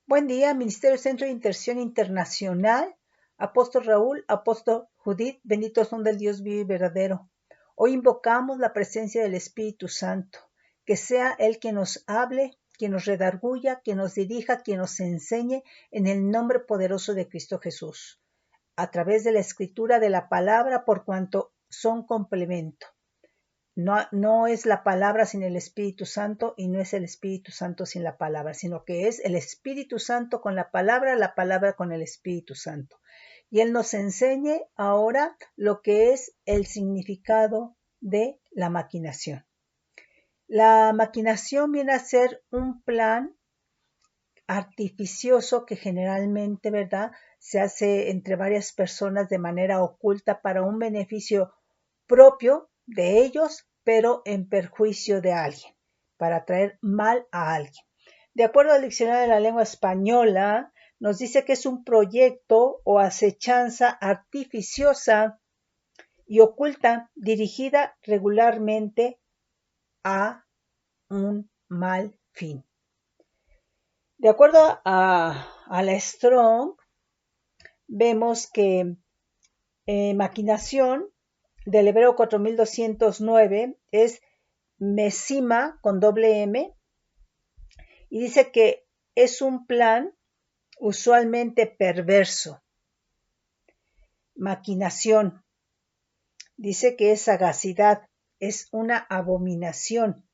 Buen día, Ministerio Centro de Intercesión Internacional, Apóstol Raúl, Apóstol Judith, benditos son del Dios vivo y verdadero. Hoy invocamos la presencia del Espíritu Santo, que sea Él quien nos hable, quien nos redarguya, quien nos dirija, quien nos enseñe en el nombre poderoso de Cristo Jesús, a través de la escritura de la palabra, por cuanto son complemento. No es la palabra sin el Espíritu Santo y no es el Espíritu Santo sin la palabra, sino que es el Espíritu Santo con la palabra con el Espíritu Santo. Y Él nos enseñe ahora lo que es el significado de la maquinación. La maquinación viene a ser un plan artificioso que generalmente, ¿verdad?, se hace entre varias personas de manera oculta para un beneficio propio de ellos, pero en perjuicio de alguien, para traer mal a alguien. De acuerdo al Diccionario de la Lengua Española, nos dice que es un proyecto o acechanza artificiosa y oculta dirigida regularmente a un mal fin. De acuerdo a la Strong, vemos que maquinación del hebreo 4209 es mesima con doble M y dice que es un plan usualmente perverso. Maquinación dice que es sagacidad, es una abominación.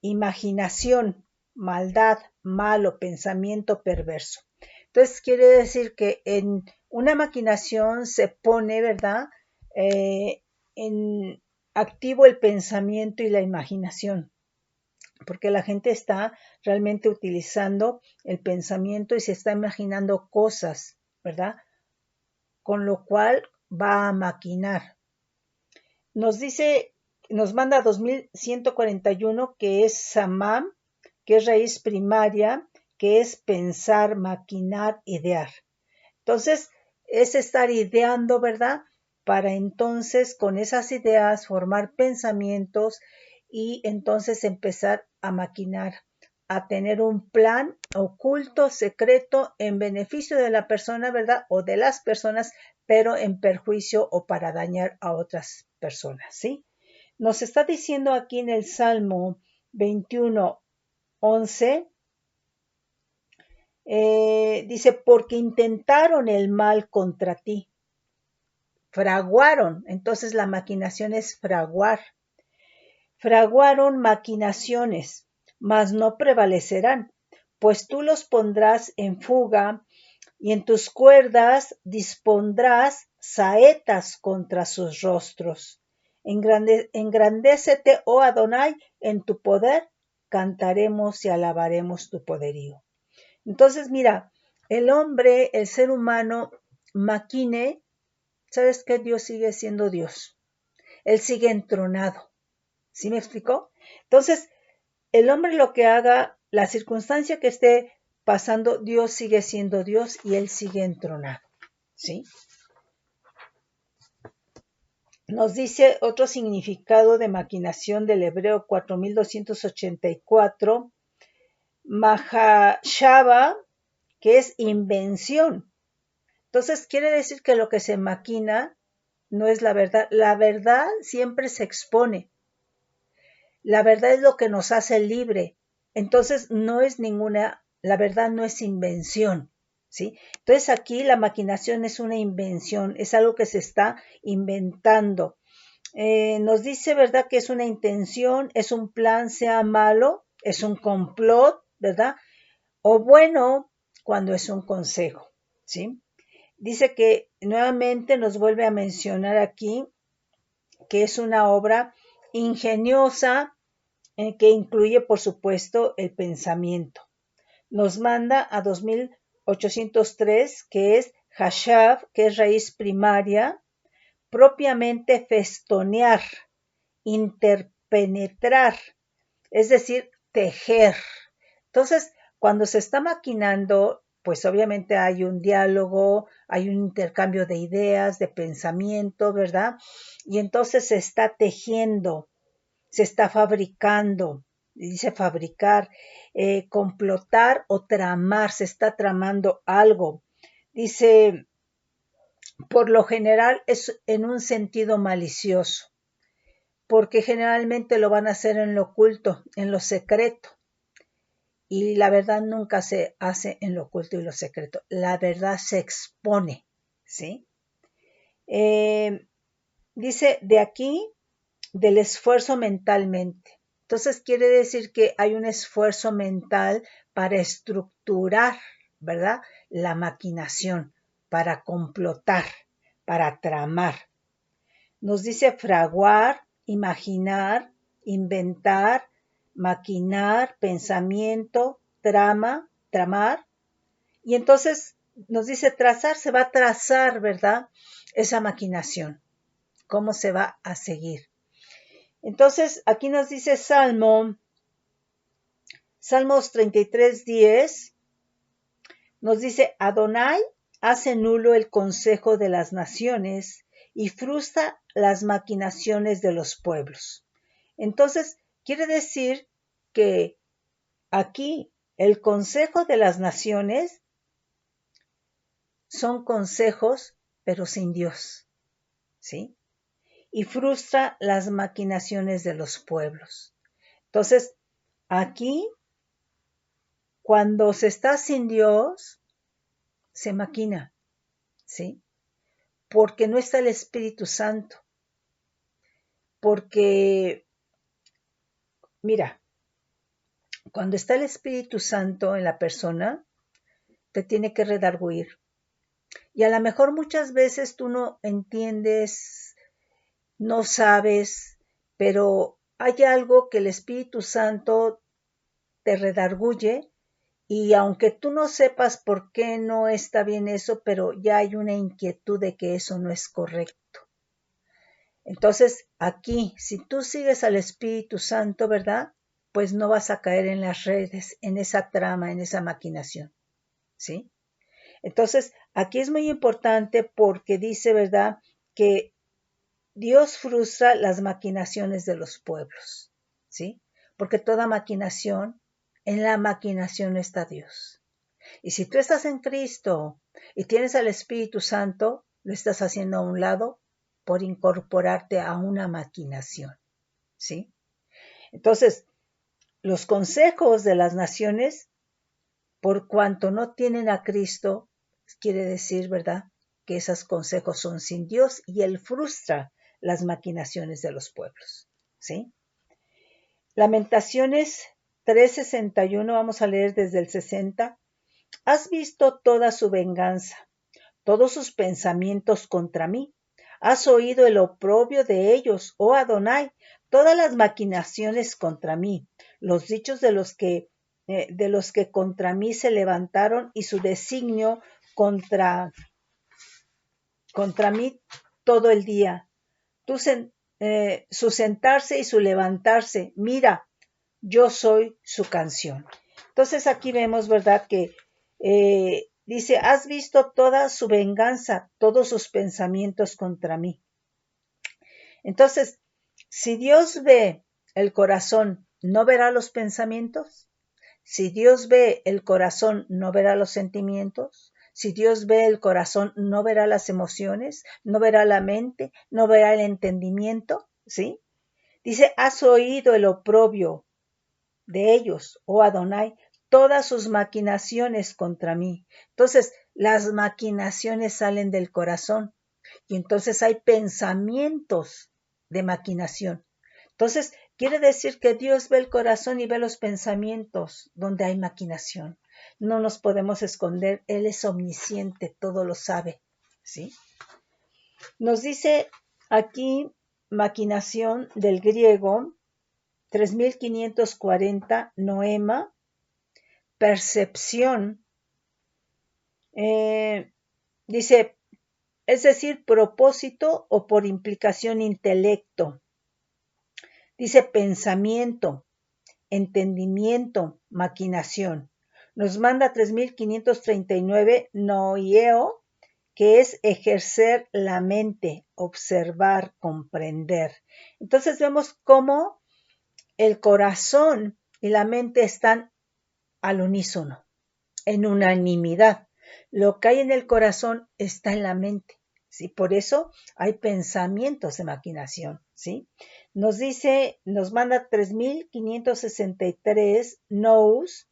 Imaginación, maldad, malo, pensamiento perverso. Entonces quiere decir que en una maquinación se pone, ¿verdad?, en activo el pensamiento y la imaginación, porque la gente está realmente utilizando el pensamiento y se está imaginando cosas, ¿verdad?, con lo cual va a maquinar. Nos manda 2141, que es samam, que es raíz primaria, que es pensar, maquinar, idear. Entonces, es estar ideando, ¿verdad?, para entonces con esas ideas formar pensamientos y entonces empezar a maquinar, a tener un plan oculto, secreto, en beneficio de la persona, ¿verdad?, o de las personas, pero en perjuicio o para dañar a otras personas, ¿sí? Nos está diciendo aquí en el Salmo 21:11, dice, porque intentaron el mal contra ti. Fraguaron, entonces la maquinación es fraguar. Fraguaron maquinaciones, mas no prevalecerán, pues tú los pondrás en fuga y en tus cuerdas dispondrás saetas contra sus rostros. Engrandécete, oh Adonai, en tu poder, cantaremos y alabaremos tu poderío. Entonces, mira, el hombre, el ser humano, maquine. ¿Sabes qué? Dios sigue siendo Dios. Él sigue entronado. ¿Sí me explicó? Entonces, el hombre lo que haga, la circunstancia que esté pasando, Dios sigue siendo Dios y Él sigue entronado. ¿Sí? Nos dice otro significado de maquinación del hebreo 4284, Mahashava, que es invención. Entonces, quiere decir que lo que se maquina no es la verdad. La verdad siempre se expone. La verdad es lo que nos hace libre. Entonces, la verdad no es invención, ¿sí? Entonces, aquí la maquinación es una invención, es algo que se está inventando. Nos dice, ¿verdad?, que es una intención, es un plan, sea malo, es un complot, ¿verdad?, o bueno, cuando es un consejo, ¿sí? Dice que nuevamente nos vuelve a mencionar aquí que es una obra ingeniosa que incluye, por supuesto, el pensamiento. Nos manda a 2803, que es hashav, que es raíz primaria, propiamente festonear, interpenetrar, es decir, tejer. Entonces, cuando se está maquinando, pues obviamente hay un diálogo, hay un intercambio de ideas, de pensamiento, ¿verdad? Y entonces se está tejiendo, se está fabricando, dice fabricar, complotar o tramar, se está tramando algo. Dice, por lo general es en un sentido malicioso, porque generalmente lo van a hacer en lo oculto, en lo secreto. Y la verdad nunca se hace en lo oculto y lo secreto. La verdad se expone, ¿sí? Dice de aquí, del esfuerzo mentalmente. Entonces quiere decir que hay un esfuerzo mental para estructurar, ¿verdad? La maquinación, para complotar, para tramar. Nos dice fraguar, imaginar, inventar, maquinar, pensamiento, tramar. Y entonces nos dice trazar, se va a trazar, ¿verdad? Esa maquinación, cómo se va a seguir. Entonces, aquí nos dice Salmos 33:10, nos dice, Adonai hace nulo el consejo de las naciones y frustra las maquinaciones de los pueblos. Entonces, quiere decir que aquí el consejo de las naciones son consejos, pero sin Dios, ¿sí? Y frustra las maquinaciones de los pueblos. Entonces, aquí, cuando se está sin Dios, se maquina, ¿sí? Porque no está el Espíritu Santo. Porque, mira, cuando está el Espíritu Santo en la persona, te tiene que redarguir. Y a lo mejor muchas veces tú no entiendes, no sabes, pero hay algo que el Espíritu Santo te redarguye y aunque tú no sepas por qué no está bien eso, pero ya hay una inquietud de que eso no es correcto. Entonces, aquí, si tú sigues al Espíritu Santo, ¿verdad? Pues no vas a caer en las redes, en esa trama, en esa maquinación, ¿sí? Entonces, aquí es muy importante porque dice, ¿verdad? Que Dios frustra las maquinaciones de los pueblos, ¿sí? Porque toda maquinación, en la maquinación está Dios. Y si tú estás en Cristo y tienes al Espíritu Santo, lo estás haciendo a un lado por incorporarte a una maquinación, ¿sí? Entonces, los consejos de las naciones, por cuanto no tienen a Cristo, quiere decir, ¿verdad?, que esos consejos son sin Dios y Él frustra las maquinaciones de los pueblos, ¿sí? Lamentaciones 3:61, vamos a leer desde el 60. Has visto toda su venganza, todos sus pensamientos contra mí. Has oído el oprobio de ellos, oh Adonai, todas las maquinaciones contra mí, los dichos de los que contra mí se levantaron y su designio contra mí todo el día. Su sentarse y su levantarse, mira, yo soy su canción. Entonces aquí vemos, ¿verdad?, que dice, has visto toda su venganza, todos sus pensamientos contra mí. Entonces, si Dios ve el corazón, ¿no verá los pensamientos? Si Dios ve el corazón, ¿no verá los sentimientos? Si Dios ve el corazón, ¿no verá las emociones? ¿No verá la mente? ¿No verá el entendimiento? ¿Sí? Dice, has oído el oprobio de ellos, oh Adonai, todas sus maquinaciones contra mí. Entonces, las maquinaciones salen del corazón y entonces hay pensamientos de maquinación. Entonces, quiere decir que Dios ve el corazón y ve los pensamientos donde hay maquinación. No nos podemos esconder, Él es omnisciente, todo lo sabe, ¿sí? Nos dice aquí maquinación del griego 3540, noema, percepción, dice, es decir, propósito o por implicación intelecto. Dice pensamiento, entendimiento, maquinación. Nos manda 3539, noieo, que es ejercer la mente, observar, comprender. Entonces vemos cómo el corazón y la mente están al unísono, en unanimidad. Lo que hay en el corazón está en la mente, ¿sí? Por eso hay pensamientos de maquinación, ¿sí? Nos dice, nos manda 3563 nous,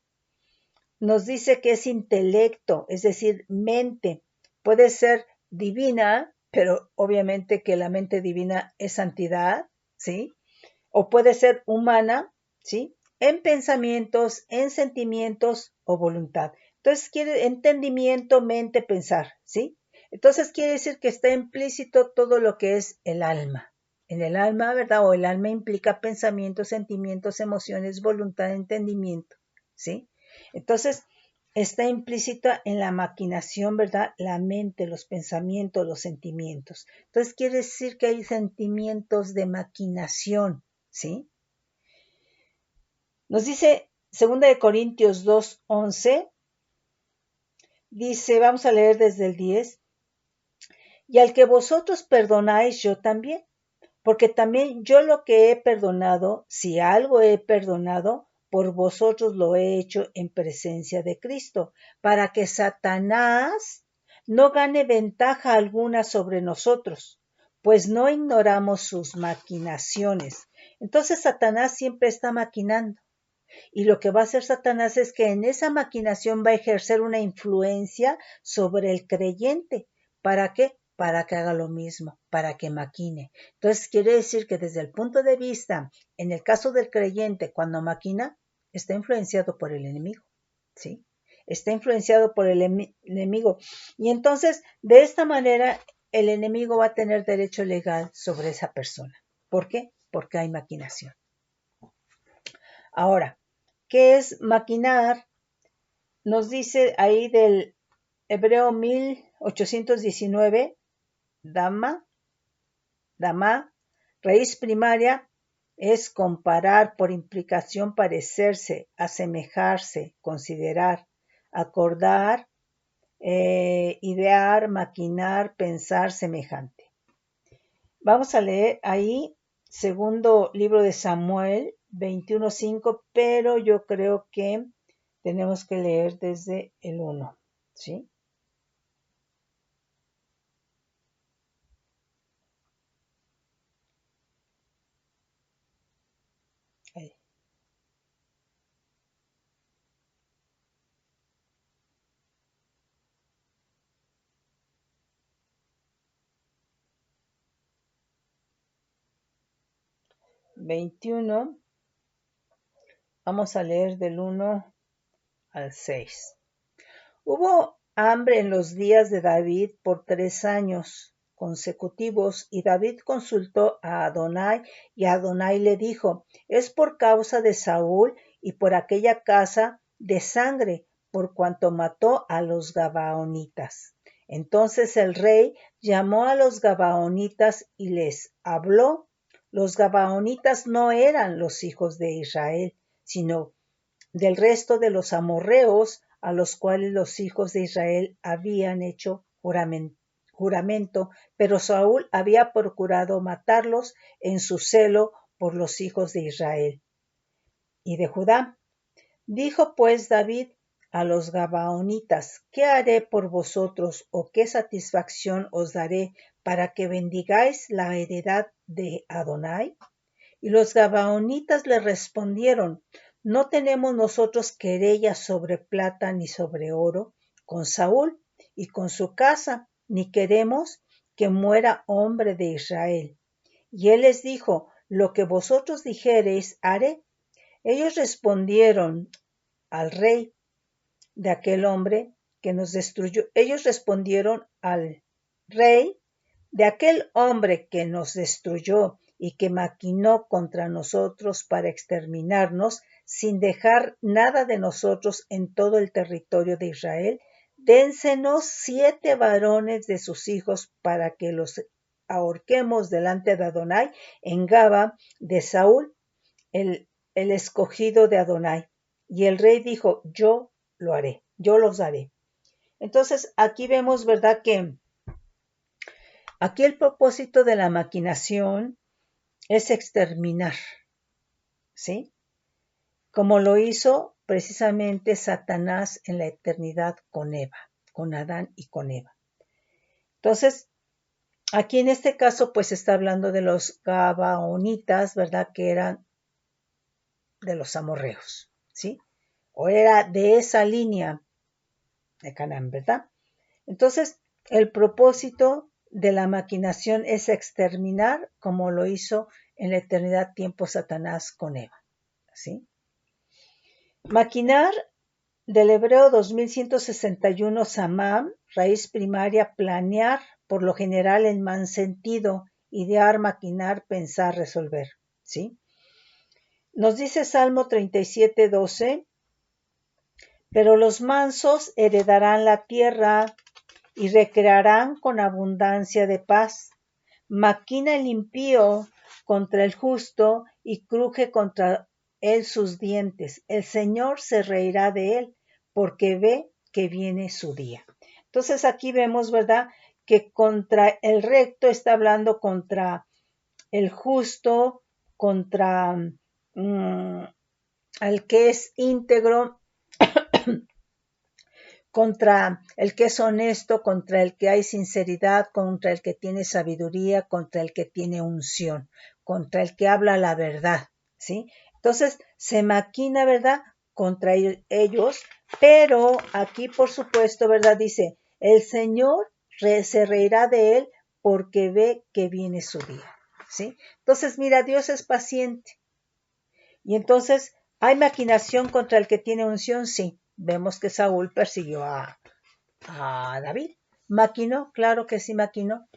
nos dice que es intelecto, es decir, mente. Puede ser divina, pero obviamente que la mente divina es santidad, ¿sí? O puede ser humana, ¿sí? En pensamientos, en sentimientos o voluntad. Entonces quiere entendimiento, mente, pensar, ¿sí? Entonces quiere decir que está implícito todo lo que es el alma. En el alma, ¿verdad? O el alma implica pensamientos, sentimientos, emociones, voluntad, entendimiento, ¿sí? Entonces está implícita en la maquinación, ¿verdad? La mente, los pensamientos, los sentimientos. Entonces quiere decir que hay sentimientos de maquinación, ¿sí? Nos dice 2 Corintios 2:11, dice, vamos a leer desde el 10, y al que vosotros perdonáis, yo también, porque también yo lo que he perdonado, si algo he perdonado, por vosotros lo he hecho en presencia de Cristo, para que Satanás no gane ventaja alguna sobre nosotros, pues no ignoramos sus maquinaciones. Entonces Satanás siempre está maquinando. Y lo que va a hacer Satanás es que en esa maquinación va a ejercer una influencia sobre el creyente. ¿Para qué? Para que haga lo mismo, para que maquine. Entonces quiere decir que desde el punto de vista, en el caso del creyente, cuando maquina, está influenciado por el enemigo, ¿sí? Está influenciado por el enemigo. Y entonces, de esta manera, el enemigo va a tener derecho legal sobre esa persona. ¿Por qué? Porque hay maquinación. Ahora, ¿qué es maquinar? Nos dice ahí del Hebreo 1819, dama, raíz primaria es comparar, por implicación parecerse, asemejarse, considerar, acordar, idear, maquinar, pensar semejante. Vamos a leer ahí segundo libro de Samuel 21:5, pero yo creo que tenemos que leer desde el 1, ¿sí? Ahí. 21, vamos a leer del 1 al 6. Hubo hambre en los días de David por 3 años consecutivos, y David consultó a Adonai, y Adonai le dijo: es por causa de Saúl y por aquella casa de sangre, por cuanto mató a los Gabaonitas. Entonces el rey llamó a los Gabaonitas y les habló. Los Gabaonitas no eran los hijos de Israel, sino del resto de los amorreos, a los cuales los hijos de Israel habían hecho juramento, pero Saúl había procurado matarlos en su celo por los hijos de Israel y de Judá. Dijo pues David a los Gabaonitas: ¿qué haré por vosotros, o qué satisfacción os daré para que bendigáis la heredad de Adonai? Y los Gabaonitas le respondieron: no tenemos nosotros querella sobre plata ni sobre oro con Saúl y con su casa, ni queremos que muera hombre de Israel. Y él les dijo: lo que vosotros dijereis haré. Ellos respondieron al rey de aquel hombre que nos destruyó. Ellos respondieron al rey de aquel hombre que nos destruyó y que maquinó contra nosotros para exterminarnos, sin dejar nada de nosotros en todo el territorio de Israel. Dénsenos 7 varones de sus hijos para que los ahorquemos delante de Adonai en Gaba de Saúl, el escogido de Adonai. Y el rey dijo: yo lo haré, yo los haré. Entonces aquí vemos, ¿verdad?, que aquí el propósito de la maquinación es exterminar, ¿sí? como lo hizo precisamente Satanás en la eternidad con Eva, con Adán y con Eva. Entonces, aquí en este caso, pues está hablando de los gabaonitas, ¿verdad? Que eran de los amorreos, ¿sí? O era de esa línea de Canaán, ¿verdad? Entonces, el propósito de la maquinación es exterminar, como lo hizo en la eternidad tiempo Satanás con Eva, ¿sí? Maquinar, del hebreo 2161 samam, raíz primaria, planear, por lo general en mal sentido, idear, maquinar, pensar, resolver, ¿sí? Nos dice Salmo 37:12, pero los mansos heredarán la tierra y recrearán con abundancia de paz. Maquina el impío contra el justo y cruje contra él sus dientes. El Señor se reirá de él porque ve que viene su día. Entonces aquí vemos, ¿verdad?, que contra el recto está hablando contra el justo, contra el que es íntegro, contra el que es honesto, contra el que hay sinceridad, contra el que tiene sabiduría, contra el que tiene unción, contra el que habla la verdad, ¿sí? Entonces, se maquina, ¿verdad?, contra ellos, pero aquí, por supuesto, ¿verdad?, dice, el Señor se reirá de él porque ve que viene su día, ¿sí? Entonces, mira, Dios es paciente. Y entonces, ¿hay maquinación contra el que tiene unción? Sí. Vemos que Saúl persiguió a David. ¿Maquinó? Claro que sí maquinó.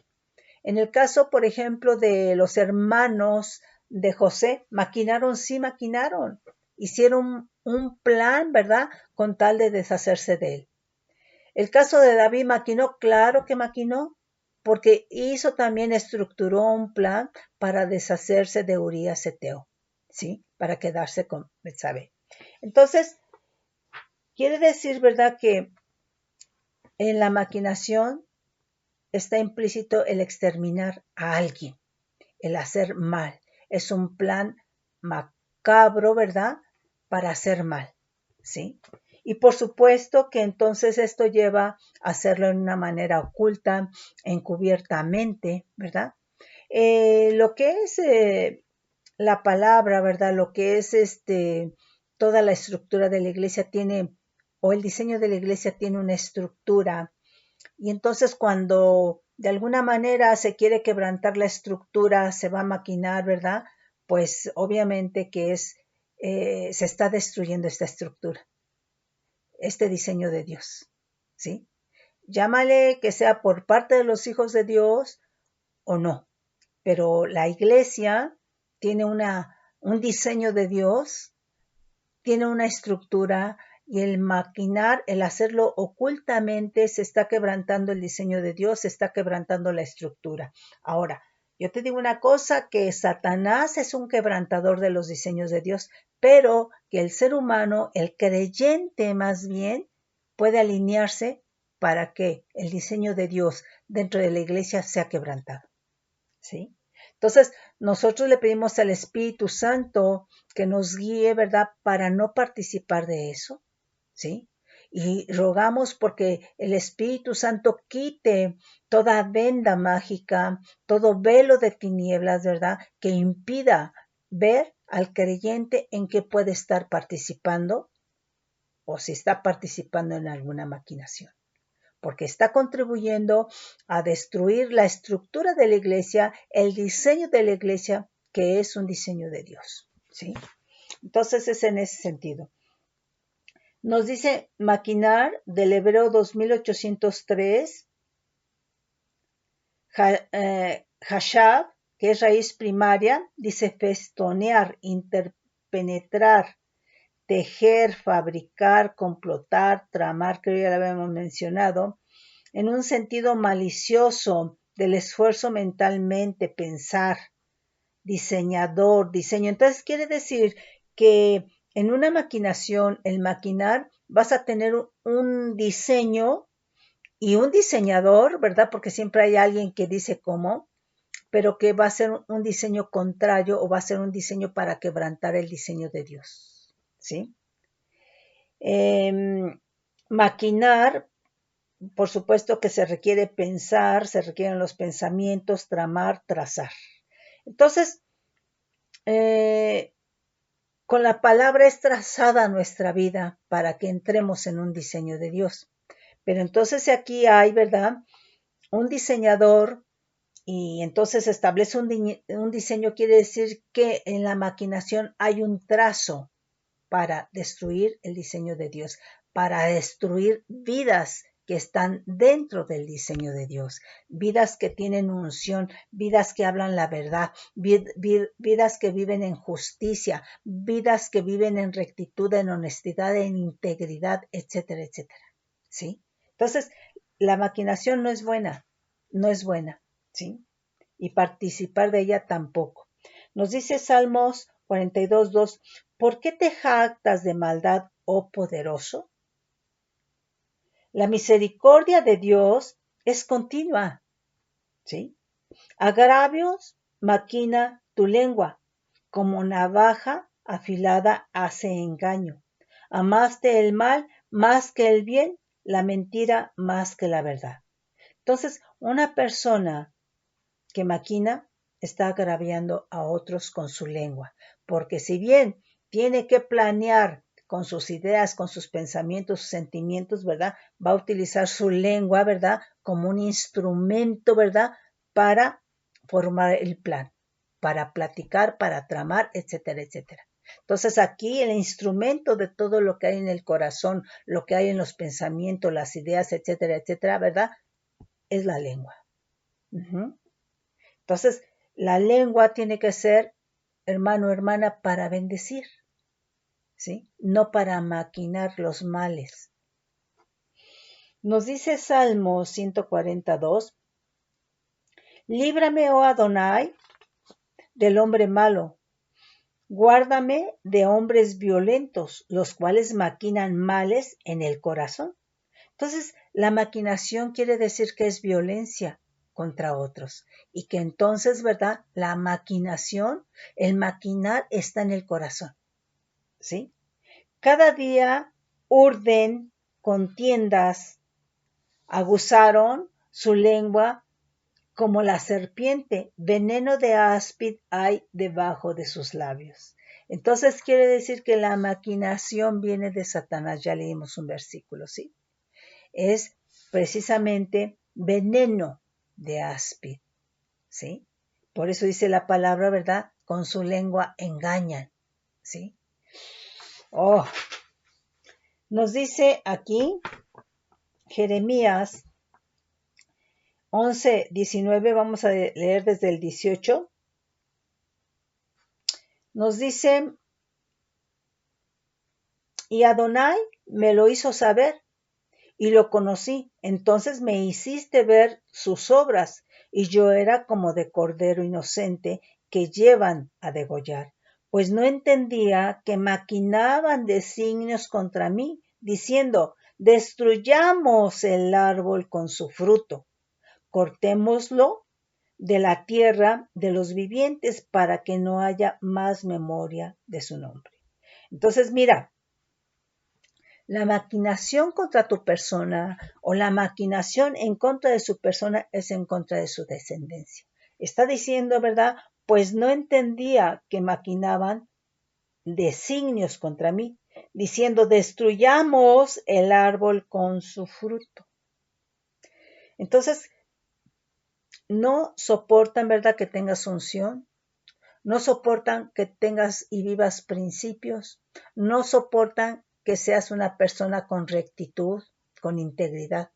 En el caso, por ejemplo, de los hermanos de José, maquinaron, sí maquinaron. Hicieron un plan, ¿verdad?, con tal de deshacerse de él. El caso de David, ¿maquinó? Claro que maquinó, porque también estructuró un plan para deshacerse de Urías Eteo, ¿sí?, para quedarse con Betsabé. Entonces, quiere decir, ¿verdad?, que en la maquinación está implícito el exterminar a alguien, el hacer mal. Es un plan macabro, ¿verdad?, para hacer mal, ¿sí? Y por supuesto que entonces esto lleva a hacerlo en una manera oculta, encubiertamente, ¿verdad? Lo que es la palabra, ¿verdad?, lo que es toda la estructura de la iglesia tiene, o el diseño de la iglesia tiene una estructura. Y entonces cuando de alguna manera se quiere quebrantar la estructura, se va a maquinar, ¿verdad? Pues obviamente que se está destruyendo esta estructura, este diseño de Dios, ¿sí? Llámale que sea por parte de los hijos de Dios o no, pero la iglesia tiene un diseño de Dios, tiene una estructura, y el maquinar, el hacerlo ocultamente, se está quebrantando el diseño de Dios, se está quebrantando la estructura. Ahora, yo te digo una cosa, que Satanás es un quebrantador de los diseños de Dios, pero que el ser humano, el creyente más bien, puede alinearse para que el diseño de Dios dentro de la iglesia sea quebrantado, ¿sí? Entonces, nosotros le pedimos al Espíritu Santo que nos guíe, ¿verdad?, para no participar de eso, ¿sí? Y rogamos porque el Espíritu Santo quite toda venda mágica, todo velo de tinieblas, ¿verdad?, que impida ver al creyente en qué puede estar participando o si está participando en alguna maquinación, porque está contribuyendo a destruir la estructura de la iglesia, el diseño de la iglesia, que es un diseño de Dios, ¿sí? Entonces es en ese sentido. Nos dice maquinar, del hebreo 2803, hashab, que es raíz primaria, dice festonear, interpenetrar, tejer, fabricar, complotar, tramar, que ya lo habíamos mencionado, en un sentido malicioso del esfuerzo mentalmente, pensar, diseñador, diseño. Entonces quiere decir que en una maquinación, el maquinar, vas a tener un diseño y un diseñador, ¿verdad? Porque siempre hay alguien que dice cómo, pero que va a ser un diseño contrario o va a ser un diseño para quebrantar el diseño de Dios, ¿sí? Maquinar, por supuesto que se requiere pensar, se requieren los pensamientos, tramar, trazar. Entonces, con la palabra es trazada nuestra vida para que entremos en un diseño de Dios. Pero entonces aquí hay, ¿verdad? Un diseñador y entonces establece un diseño, quiere decir que en la maquinación hay un trazo para destruir el diseño de Dios, para destruir vidas que están dentro del diseño de Dios, vidas que tienen unción, vidas que hablan la verdad, vidas que viven en justicia, vidas que viven en rectitud, en honestidad, en integridad, etcétera, etcétera. ¿Sí? Entonces, la maquinación no es buena, ¿sí? Y participar de ella tampoco. Nos dice Salmos 42:2, ¿por qué te jactas de maldad, oh poderoso? La misericordia de Dios es continua, ¿sí? Agravios maquina tu lengua, como navaja afilada hace engaño. Amaste el mal más que el bien, la mentira más que la verdad. Entonces, una persona que maquina está agraviando a otros con su lengua, porque si bien tiene que planear con sus ideas, con sus pensamientos, sus sentimientos, ¿verdad? Va a utilizar su lengua, ¿verdad? Como un instrumento, ¿verdad? Para formar el plan, para platicar, para tramar, etcétera, etcétera. Entonces aquí el instrumento de todo lo que hay en el corazón, lo que hay en los pensamientos, las ideas, etcétera, etcétera, ¿verdad? Es la lengua. Entonces, la lengua tiene que ser, hermano, hermana, para bendecir, ¿sí? No para maquinar los males. Nos dice Salmo 142, líbrame, oh Adonai, del hombre malo. Guárdame de hombres violentos, los cuales maquinan males en el corazón. Entonces, la maquinación quiere decir que es violencia contra otros y que entonces, ¿verdad? La maquinación, el maquinar está en el corazón, ¿sí? Cada día urden contiendas, aguzaron su lengua como la serpiente, veneno de áspid hay debajo de sus labios. Entonces quiere decir que la maquinación viene de Satanás, ya leímos un versículo, ¿sí? Es precisamente veneno de áspid, ¿sí? Por eso dice la palabra, ¿verdad? Con su lengua engañan, ¿sí? Oh, nos dice aquí Jeremías 11:19, vamos a leer desde el 18. Nos dice, y Adonai me lo hizo saber y lo conocí. Entonces me hiciste ver sus obras y yo era como de cordero inocente que llevan a degollar, pues no entendía que maquinaban designios contra mí, diciendo, destruyamos el árbol con su fruto, cortémoslo de la tierra de los vivientes para que no haya más memoria de su nombre. Entonces, mira, la maquinación contra tu persona o la maquinación en contra de su persona es en contra de su descendencia. Está diciendo, ¿verdad? Pues no entendía que maquinaban designios contra mí, diciendo, destruyamos el árbol con su fruto. Entonces, no soportan, ¿verdad?, que tengas unción, no soportan que tengas y vivas principios, no soportan que seas una persona con rectitud, con integridad,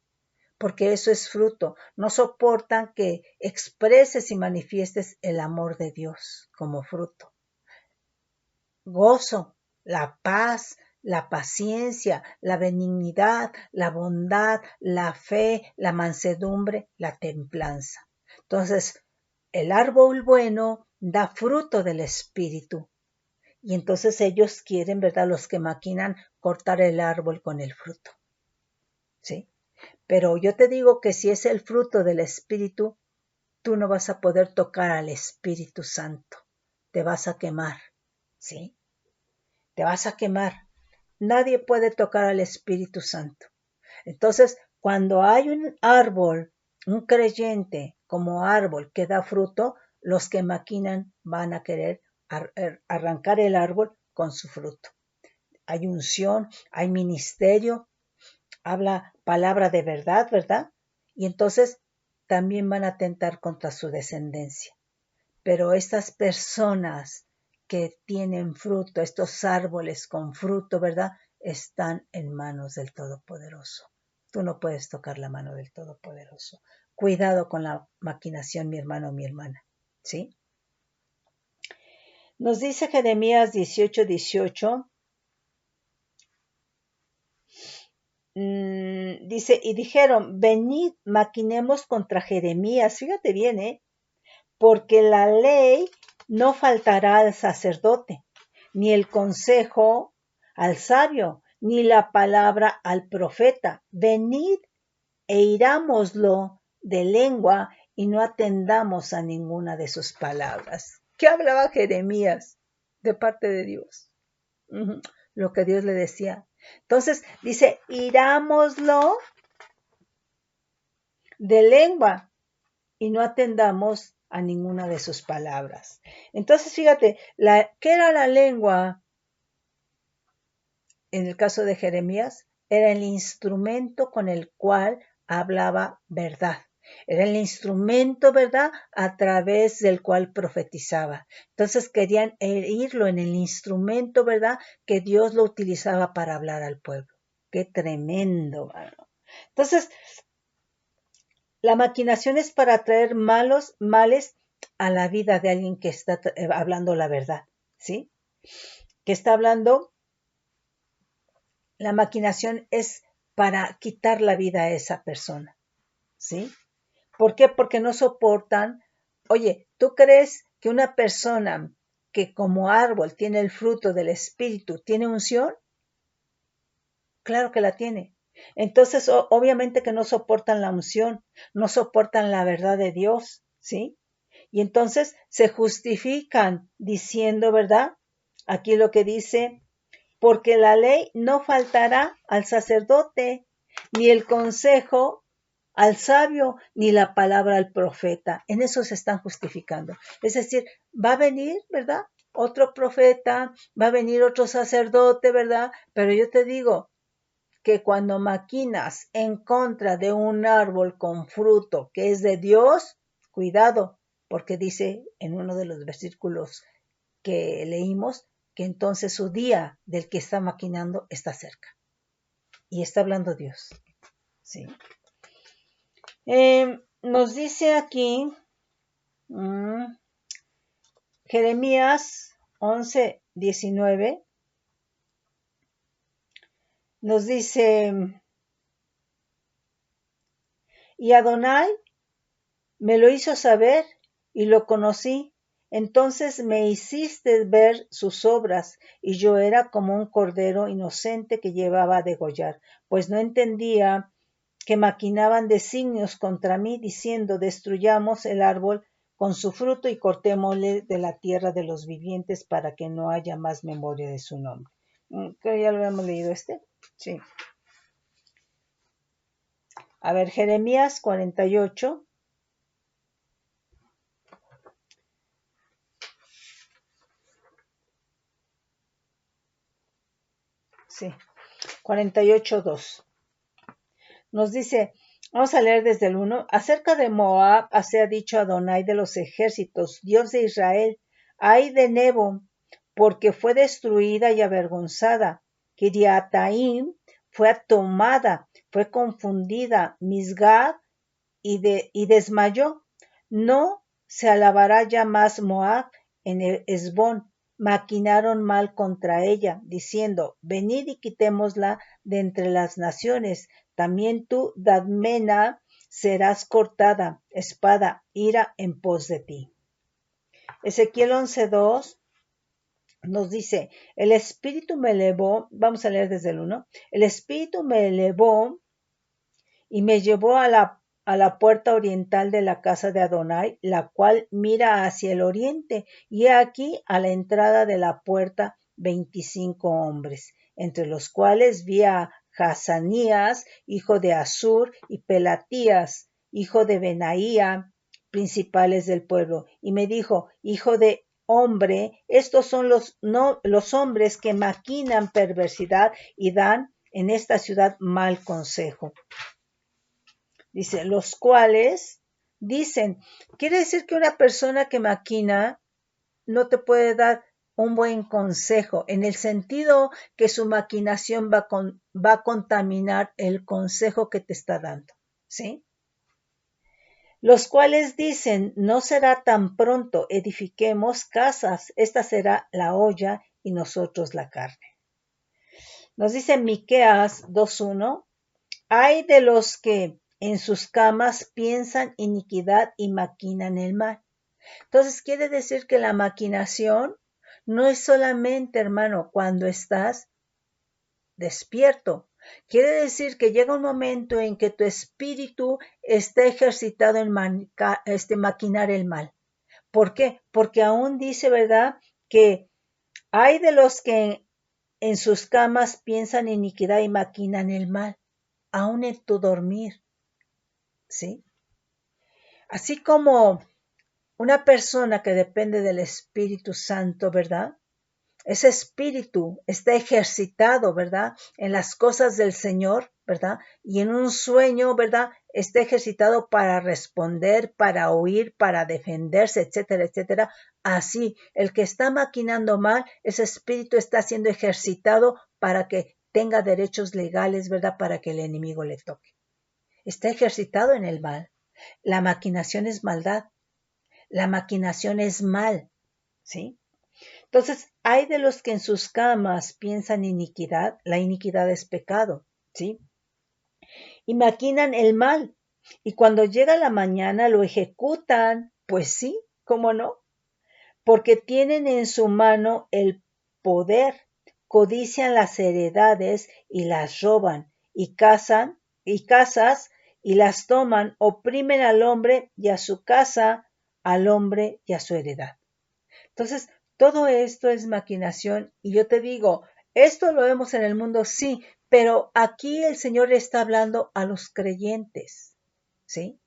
porque eso es fruto. No soportan que expreses y manifiestes el amor de Dios como fruto. Gozo, la paz, la paciencia, la benignidad, la bondad, la fe, la mansedumbre, la templanza. Entonces, el árbol bueno da fruto del Espíritu. Y entonces ellos quieren, ¿verdad? Los que maquinan cortar el árbol con el fruto. ¿Sí? Pero yo te digo que si es el fruto del Espíritu, tú no vas a poder tocar al Espíritu Santo. Te vas a quemar. ¿Sí? te vas a quemar. Nadie puede tocar al Espíritu Santo. Entonces, cuando hay un árbol, un creyente como árbol que da fruto, los que maquinan van a querer arrancar el árbol con su fruto. Hay unción, hay ministerio, habla palabra de verdad, ¿verdad? Y entonces también van a atentar contra su descendencia. Pero estas personas que tienen fruto, estos árboles con fruto, ¿verdad? Están en manos del Todopoderoso. Tú no puedes tocar la mano del Todopoderoso. Cuidado con la maquinación, mi hermano, mi hermana. ¿Sí? Nos dice Jeremías 18:18. Dice, y dijeron, venid, maquinemos contra Jeremías. Fíjate bien, porque la ley no faltará al sacerdote, ni el consejo al sabio, ni la palabra al profeta. Venid e irámoslo de lengua y no atendamos a ninguna de sus palabras. ¿Qué hablaba Jeremías de parte de Dios? Lo que Dios le decía. Entonces dice, irámoslo de lengua y no atendamos a ninguna de sus palabras. Entonces, fíjate, ¿qué era la lengua? En el caso de Jeremías, era el instrumento con el cual hablaba verdad. Era el instrumento, ¿verdad?, a través del cual profetizaba. Entonces querían herirlo en el instrumento, ¿verdad?, que Dios lo utilizaba para hablar al pueblo. ¡Qué tremendo! Mano! Entonces, la maquinación es para traer males a la vida de alguien que está hablando la verdad, ¿sí? Que está hablando, la maquinación es para quitar la vida a esa persona, ¿sí? ¿Por qué? Porque no soportan. Oye, ¿tú crees que una persona que como árbol tiene el fruto del Espíritu tiene unción? Claro que la tiene. Entonces, obviamente que no soportan la unción, no soportan la verdad de Dios, ¿sí? Y entonces se justifican diciendo, ¿verdad? Aquí lo que dice, porque la ley no faltará al sacerdote, ni el consejo al sabio, ni la palabra al profeta. En eso se están justificando. Es decir, va a venir, ¿verdad? Otro profeta, va a venir otro sacerdote, ¿verdad? Pero yo te digo que cuando maquinas en contra de un árbol con fruto que es de Dios, cuidado, porque dice en uno de los versículos que leímos que entonces su día del que está maquinando está cerca. Y está hablando Dios. ¿Sí? Nos dice aquí Jeremías 11:19. Nos dice, y Adonai me lo hizo saber y lo conocí. Entonces me hiciste ver sus obras, y yo era como un cordero inocente que llevaba a degollar, pues no entendía que maquinaban designios contra mí, diciendo, destruyamos el árbol con su fruto y cortémosle de la tierra de los vivientes para que no haya más memoria de su nombre. Creo que ya lo habíamos leído Sí. A ver, Jeremías 48. Sí, 48:2. Nos dice, vamos a leer desde el 1, acerca de Moab, así ha dicho Adonai de los ejércitos, Dios de Israel, ay de Nebo, porque fue destruida y avergonzada. Kiriataim fue tomada, fue confundida, Misgab y desmayó. No se alabará ya más Moab en Hesbón. Maquinaron mal contra ella, diciendo, venid y quitémosla de entre las naciones. También tú, Dadmena, serás cortada, espada, ira en pos de ti. Ezequiel 11:2 nos dice, el Espíritu me elevó, vamos a leer desde el 1, el Espíritu me elevó y me llevó a la puerta oriental de la casa de Adonai, la cual mira hacia el oriente, y aquí a la entrada de la puerta hombres, entre los cuales vi a Hazanías, hijo de Azur, y Pelatías, hijo de Benaía, principales del pueblo. Y me dijo, hijo de hombre, estos son los hombres que maquinan perversidad y dan en esta ciudad mal consejo. Dice, los cuales dicen, quiere decir que una persona que maquina no te puede dar un buen consejo, en el sentido que su maquinación va a contaminar el consejo que te está dando, ¿sí? Los cuales dicen, no será tan pronto, edifiquemos casas, esta será la olla y nosotros la carne. Nos dice Miqueas 2:1, hay de los que en sus camas piensan iniquidad y maquinan el mal. Entonces quiere decir que la maquinación no es solamente, hermano, cuando estás despierto. Quiere decir que llega un momento en que tu espíritu está ejercitado en maquinar el mal. ¿Por qué? Porque aún dice, ¿verdad?, que hay de los que en sus camas piensan iniquidad y maquinan el mal, aún en tu dormir, ¿sí? Así como una persona que depende del Espíritu Santo, ¿verdad? Ese espíritu está ejercitado, ¿verdad?, en las cosas del Señor, ¿verdad? Y en un sueño, ¿verdad?, está ejercitado para responder, para huir, para defenderse, etcétera, etcétera. Así, el que está maquinando mal, ese espíritu está siendo ejercitado para que tenga derechos legales, ¿verdad?, para que el enemigo le toque. Está ejercitado en el mal. La maquinación es maldad. La maquinación es mal, ¿sí? Entonces, hay de los que en sus camas piensan iniquidad, la iniquidad es pecado, ¿sí? Y maquinan el mal, y cuando llega la mañana lo ejecutan, pues sí, ¿cómo no? Porque tienen en su mano el poder, codician las heredades y las roban, y casas y las toman, oprimen al hombre y a su casa, al hombre y a su heredad. Entonces, todo esto es maquinación y yo te digo, esto lo vemos en el mundo, sí, pero aquí el Señor está hablando a los creyentes, ¿sí?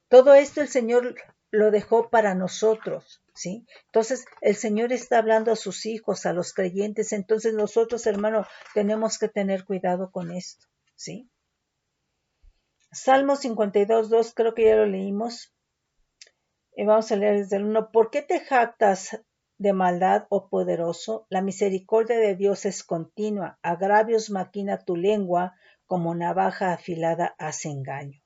Todo esto el Señor lo dejó para nosotros, ¿sí? Entonces, el Señor está hablando a sus hijos, a los creyentes, entonces nosotros, hermano, tenemos que tener cuidado con esto, ¿sí? Salmo 52:2, creo que ya lo leímos. Vamos a leer desde el 1. ¿Por qué te jactas de maldad, oh poderoso? La misericordia de Dios es continua. Agravios maquina tu lengua, como navaja afilada hace engaño.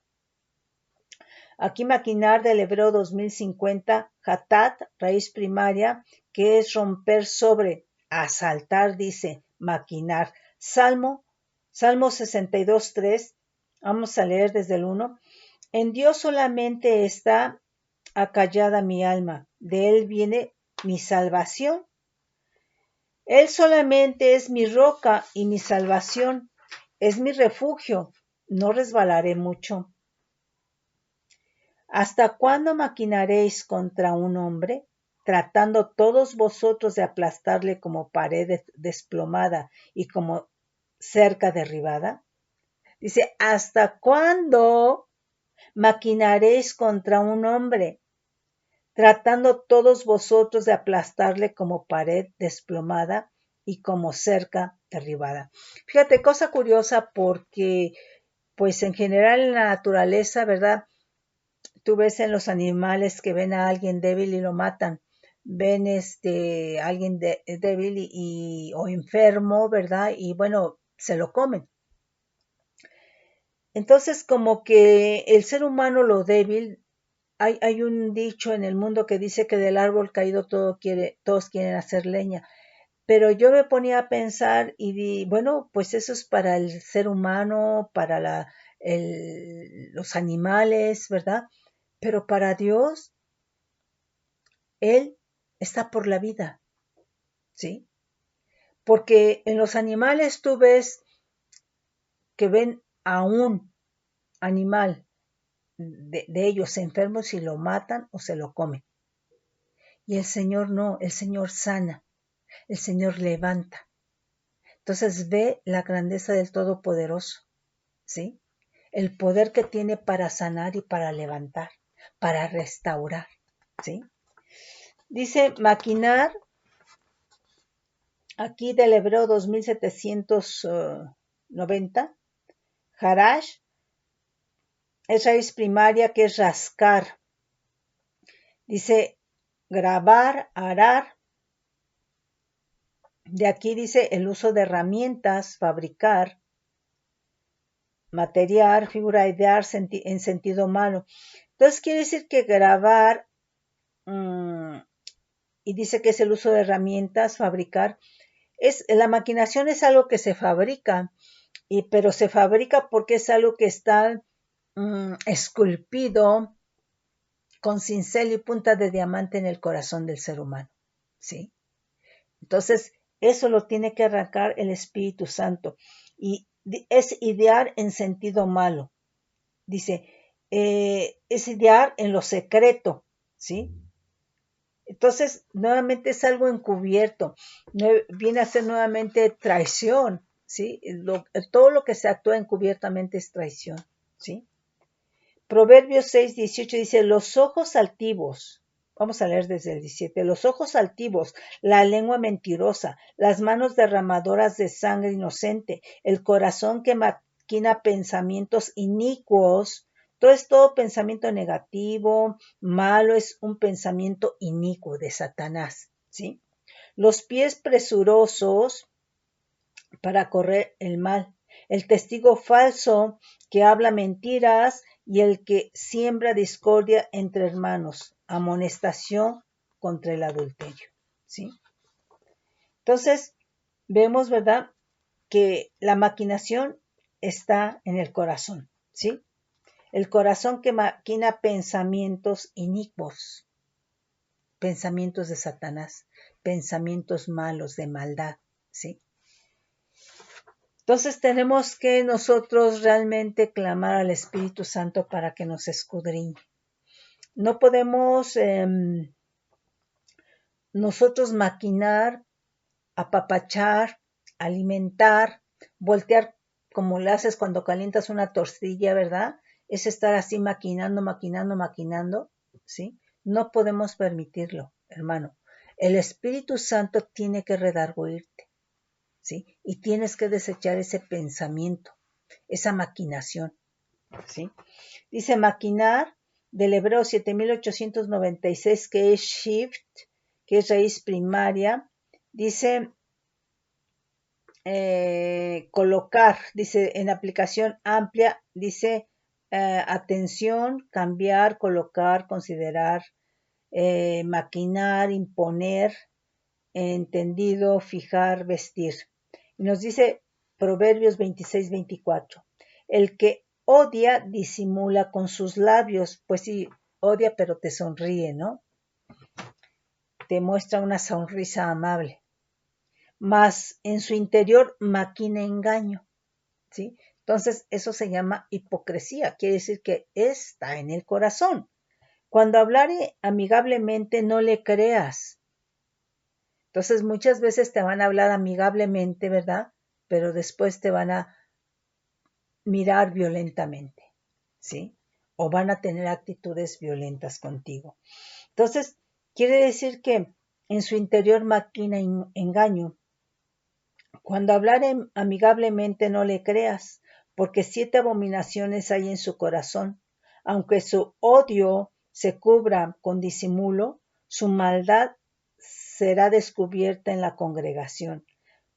Aquí maquinar del hebreo 2050, hatat, raíz primaria, que es romper sobre, asaltar, dice, maquinar. Salmo 62:3, vamos a leer desde el 1. En Dios solamente está acallada mi alma, de Él viene mi salvación. Él solamente es mi roca y mi salvación, es mi refugio, no resbalaré mucho. ¿Hasta cuándo maquinaréis contra un hombre, tratando todos vosotros de aplastarle como pared desplomada y como cerca derribada? Dice, ¿hasta cuándo maquinaréis contra un hombre, tratando todos vosotros de aplastarle como pared desplomada y como cerca derribada? Fíjate, cosa curiosa, porque pues en general en la naturaleza, ¿verdad?, tú ves en los animales que ven a alguien débil y lo matan, ven alguien débil o enfermo, ¿verdad?, y bueno, se lo comen. Entonces, como que el ser humano, lo débil, hay un dicho en el mundo que dice que del árbol caído todos quieren hacer leña. Pero yo me ponía a pensar y bueno, pues eso es para el ser humano, para los animales, ¿verdad? Pero para Dios, Él está por la vida, ¿sí? Porque en los animales tú ves que ven a un animal de ellos enfermos y lo matan o se lo comen. Y el Señor no, el Señor sana. El Señor levanta. Entonces ve la grandeza del Todopoderoso, ¿sí? El poder que tiene para sanar y para levantar, para restaurar, ¿sí? Dice maquinar, aquí del hebreo 2790, harash, es raíz primaria que es rascar. Dice grabar, arar. De aquí dice el uso de herramientas, fabricar, material, figura idear en sentido malo. Entonces quiere decir que grabar, y dice que es el uso de herramientas, fabricar, la maquinación es algo que se fabrica, pero se fabrica porque es algo que está esculpido con cincel y punta de diamante en el corazón del ser humano, ¿sí? Entonces, eso lo tiene que arrancar el Espíritu Santo. Y es idear en sentido malo. Dice, es idear en lo secreto, ¿sí? Entonces, nuevamente es algo encubierto. Viene a ser nuevamente traición, ¿sí? Todo lo que se actúa encubiertamente es traición, ¿sí? Proverbios 6:18 dice, los ojos altivos, vamos a leer desde el 17, los ojos altivos, la lengua mentirosa, las manos derramadoras de sangre inocente, el corazón que maquina pensamientos inicuos, todo pensamiento negativo, malo, es un pensamiento inicuo de Satanás, ¿sí? Los pies presurosos para correr el mal, el testigo falso que habla mentiras y el que siembra discordia entre hermanos, amonestación contra el adulterio, ¿sí? Entonces, vemos, ¿verdad?, que la maquinación está en el corazón, ¿sí? El corazón que maquina pensamientos inicuos, pensamientos de Satanás, pensamientos malos de maldad, ¿sí? Entonces tenemos que nosotros realmente clamar al Espíritu Santo para que nos escudriñe. No podemos nosotros maquinar, apapachar, alimentar, voltear como lo haces cuando calientas una tortilla, ¿verdad? Es estar así maquinando, ¿sí? No podemos permitirlo, hermano. El Espíritu Santo tiene que redarguirte, ¿sí? Y tienes que desechar ese pensamiento, esa maquinación, ¿sí? Dice maquinar del hebreo 7896, que es shift, que es raíz primaria. Dice colocar, dice en aplicación amplia, dice atención, cambiar, colocar, considerar, maquinar, imponer, entendido, fijar, vestir. Y nos dice Proverbios 26:24, el que odia disimula con sus labios, pues sí, odia pero te sonríe, ¿no? Te muestra una sonrisa amable, mas en su interior maquina engaño, ¿sí? Entonces eso se llama hipocresía, quiere decir que está en el corazón. Cuando hablare amigablemente no le creas. Entonces muchas veces te van a hablar amigablemente, ¿verdad? Pero después te van a mirar violentamente, ¿sí? O van a tener actitudes violentas contigo. Entonces, quiere decir que en su interior maquina engaño. Cuando hablare amigablemente no le creas, porque 7 abominaciones hay en su corazón. Aunque su odio se cubra con disimulo, su maldad será descubierta en la congregación.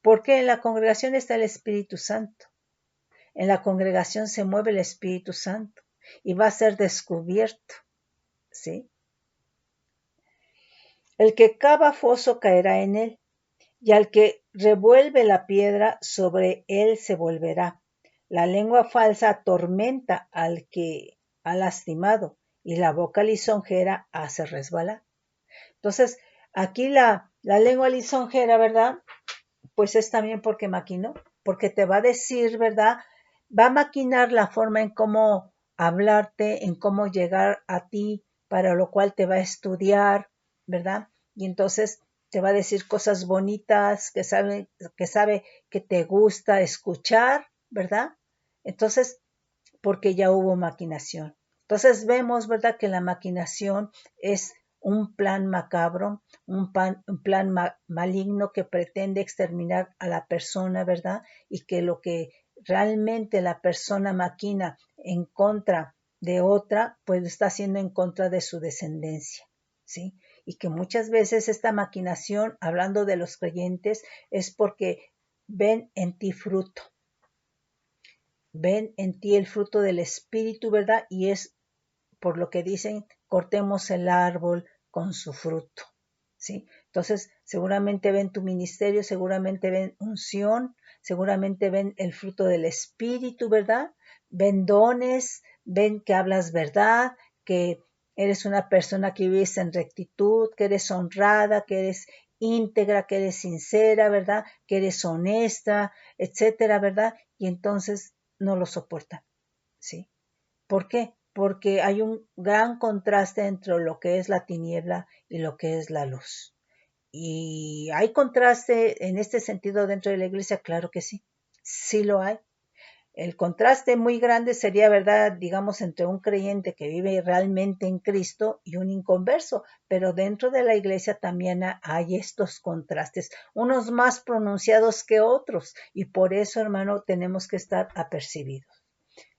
Porque en la congregación está el Espíritu Santo. En la congregación se mueve el Espíritu Santo y va a ser descubierto, ¿sí? El que cava foso caerá en él, y al que revuelve la piedra sobre él se volverá. La lengua falsa atormenta al que ha lastimado, y la boca lisonjera hace resbalar. Entonces, aquí la lengua lisonjera, ¿verdad? Pues es también porque maquinó, porque te va a decir, ¿verdad? Va a maquinar la forma en cómo hablarte, en cómo llegar a ti, para lo cual te va a estudiar, ¿verdad? Y entonces te va a decir cosas bonitas, que sabe que te gusta escuchar, ¿verdad? Entonces, porque ya hubo maquinación. Entonces vemos, ¿verdad?, que la maquinación es un plan macabro, un plan maligno que pretende exterminar a la persona, ¿verdad? Y que lo que realmente la persona maquina en contra de otra, pues lo está haciendo en contra de su descendencia, ¿sí? Y que muchas veces esta maquinación, hablando de los creyentes, es porque ven en ti fruto, ven en ti el fruto del Espíritu, ¿verdad? Y es por lo que dicen, cortemos el árbol con su fruto, ¿sí? Entonces, seguramente ven tu ministerio, seguramente ven unción, seguramente ven el fruto del Espíritu, ¿verdad? Ven dones, ven que hablas verdad, que eres una persona que vives en rectitud, que eres honrada, que eres íntegra, que eres sincera, ¿verdad? Que eres honesta, etcétera, ¿verdad? Y entonces no lo soportan, ¿sí? ¿Por qué? Porque hay un gran contraste entre lo que es la tiniebla y lo que es la luz. ¿Y hay contraste en este sentido dentro de la iglesia? Claro que sí, sí lo hay. El contraste muy grande sería, ¿verdad?, digamos, entre un creyente que vive realmente en Cristo y un inconverso, pero dentro de la iglesia también hay estos contrastes, unos más pronunciados que otros, y por eso, hermano, tenemos que estar apercibidos.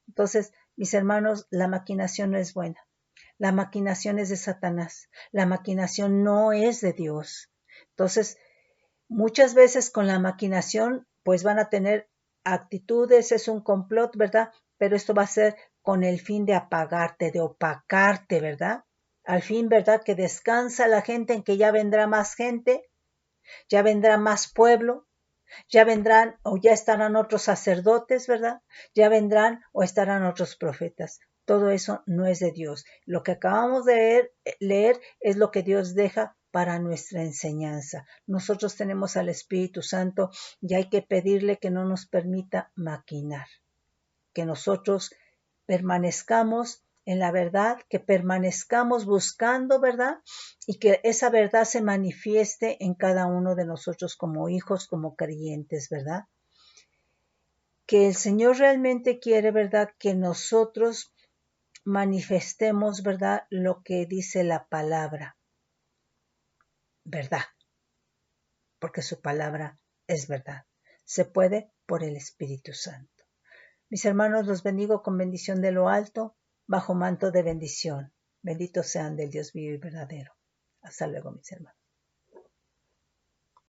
Entonces, mis hermanos, la maquinación no es buena. La maquinación es de Satanás. La maquinación no es de Dios. Entonces, muchas veces con la maquinación, pues van a tener actitudes, es un complot, ¿verdad? Pero esto va a ser con el fin de apagarte, de opacarte, ¿verdad? Al fin, ¿verdad? Que descansa la gente en que ya vendrá más gente, ya vendrá más pueblo, ya vendrán o ya estarán otros sacerdotes, ¿verdad? Ya vendrán o estarán otros profetas. Todo eso no es de Dios. Lo que acabamos de leer es lo que Dios deja para nuestra enseñanza. Nosotros tenemos al Espíritu Santo y hay que pedirle que no nos permita maquinar, que nosotros permanezcamos en la verdad, que permanezcamos buscando verdad y que esa verdad se manifieste en cada uno de nosotros como hijos, como creyentes, ¿verdad? Que el Señor realmente quiere, ¿verdad?, que nosotros manifestemos, ¿verdad?, lo que dice la palabra, verdad, porque su palabra es verdad. Se puede por el Espíritu Santo. Mis hermanos, los bendigo con bendición de lo alto, bajo manto de bendición. Benditos sean del Dios vivo y verdadero. Hasta luego, mis hermanos.